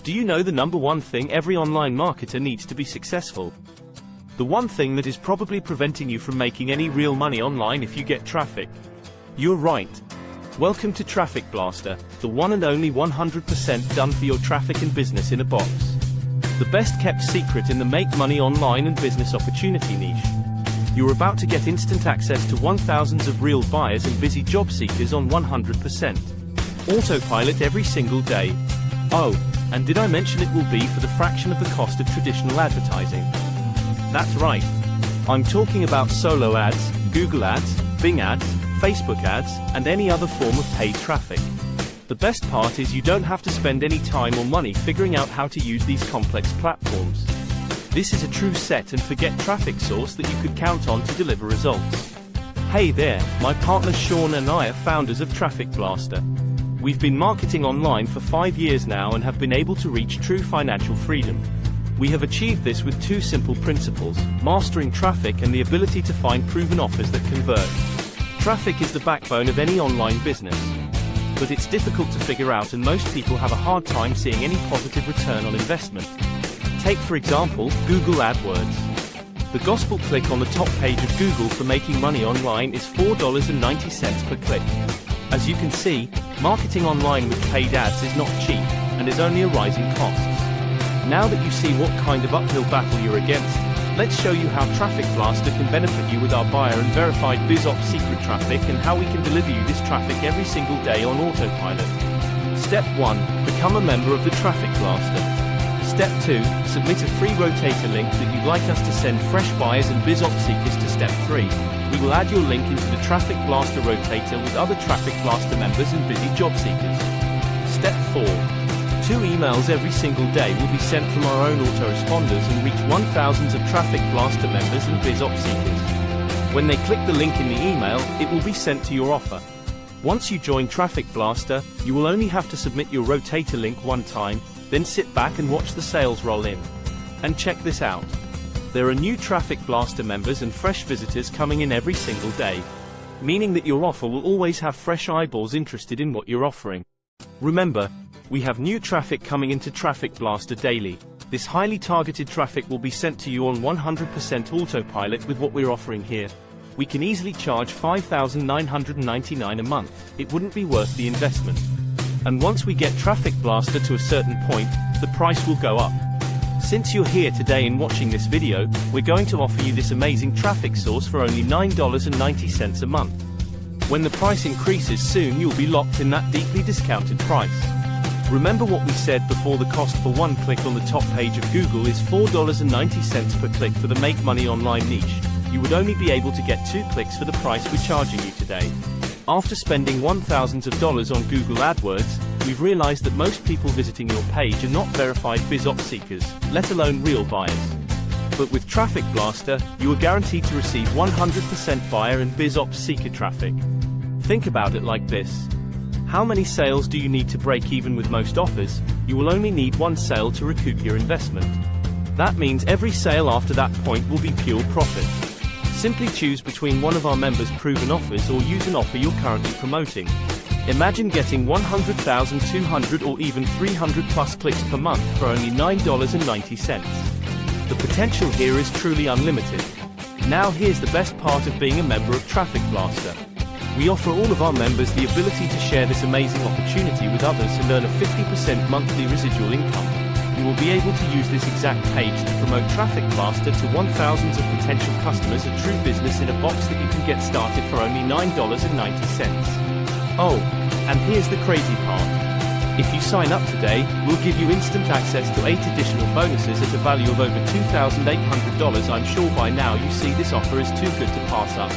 Do you know the number one thing every online marketer needs to be successful? The one thing that is probably preventing you from making any real money online if you get traffic. You're right. Welcome to Traffic Blaster, the one and only 100% done for your traffic and business in a box. The best kept secret in the make money online and business opportunity niche. You're about to get instant access to 1,000s of real buyers and busy job seekers on 100%. Autopilot every single day. Oh, and did I mention it will be for the fraction of the cost of traditional advertising? That's right. I'm talking about solo ads, Google ads, Bing ads, Facebook ads, and any other form of paid traffic. The best part is you don't have to spend any time or money figuring out how to use these complex platforms. This is a true set and forget traffic source that you could count on to deliver results. Hey there, my partner Sean and I are founders of Traffic Blaster. We've been marketing online for 5 years now and have been able to reach true financial freedom. We have achieved this with two simple principles: mastering traffic and the ability to find proven offers that convert. Traffic is the backbone of any online business. But it's difficult to figure out, and most people have a hard time seeing any positive return on investment. Take for example, Google AdWords. The gospel click on the top page of Google for making money online is $4.90 per click. As you can see, marketing online with paid ads is not cheap, and is only a rising cost. Now that you see what kind of uphill battle you're against, let's show you how Traffic Blaster can benefit you with our buyer and verified BizOps secret traffic, and how we can deliver you this traffic every single day on autopilot. Step 1. Become a member of the Traffic Blaster. Step 2. Submit a free rotator link that you'd like us to send fresh buyers and BizOps seekers to Step 3. We will add your link into the Traffic Blaster rotator with other Traffic Blaster members and busy job seekers. Step 4. 2 emails every single day will be sent from our own autoresponders and reach 1,000s of Traffic Blaster members and BizOps seekers. When they click the link in the email, it will be sent to your offer. Once you join Traffic Blaster, you will only have to submit your rotator link one time, then sit back and watch the sales roll in. And check this out. There are new Traffic Blaster members and fresh visitors coming in every single day, meaning that your offer will always have fresh eyeballs interested in what you're offering. Remember, we have new traffic coming into Traffic Blaster daily. This highly targeted traffic will be sent to you on 100% autopilot with what we're offering here. We can easily charge $5,999 a month. It wouldn't be worth the investment. And once we get Traffic Blaster to a certain point, the price will go up. Since you're here today and watching this video, we're going to offer you this amazing traffic source for only $9.90 a month. When the price increases soon, you'll be locked in that deeply discounted price. Remember what we said before: the cost for one click on the top page of Google is $4.90 per click for the make money online niche. You would only be able to get 2 clicks for the price we're charging you today. After spending $1,000s on Google AdWords, we've realized that most people visiting your page are not verified BizOps seekers, let alone real buyers. But with Traffic Blaster, you are guaranteed to receive 100% buyer and BizOps seeker traffic. Think about it like this. How many sales do you need to break even with most offers? You will only need 1 sale to recoup your investment. That means every sale after that point will be pure profit. Simply choose between one of our members' proven offers or use an offer you're currently promoting. Imagine getting 100,000, 200 or even 300 plus clicks per month for only $9.90. The potential here is truly unlimited. Now here's the best part of being a member of Traffic Blaster. We offer all of our members the ability to share this amazing opportunity with others and earn a 50% monthly residual income. You will be able to use this exact page to promote Traffic Blaster to 1,000s of potential customers, a true business in a box that you can get started for only $9.90. Oh, and here's the crazy part. If you sign up today, we'll give you instant access to 8 additional bonuses at a value of over $2,800. I'm sure by now you see this offer is too good to pass up.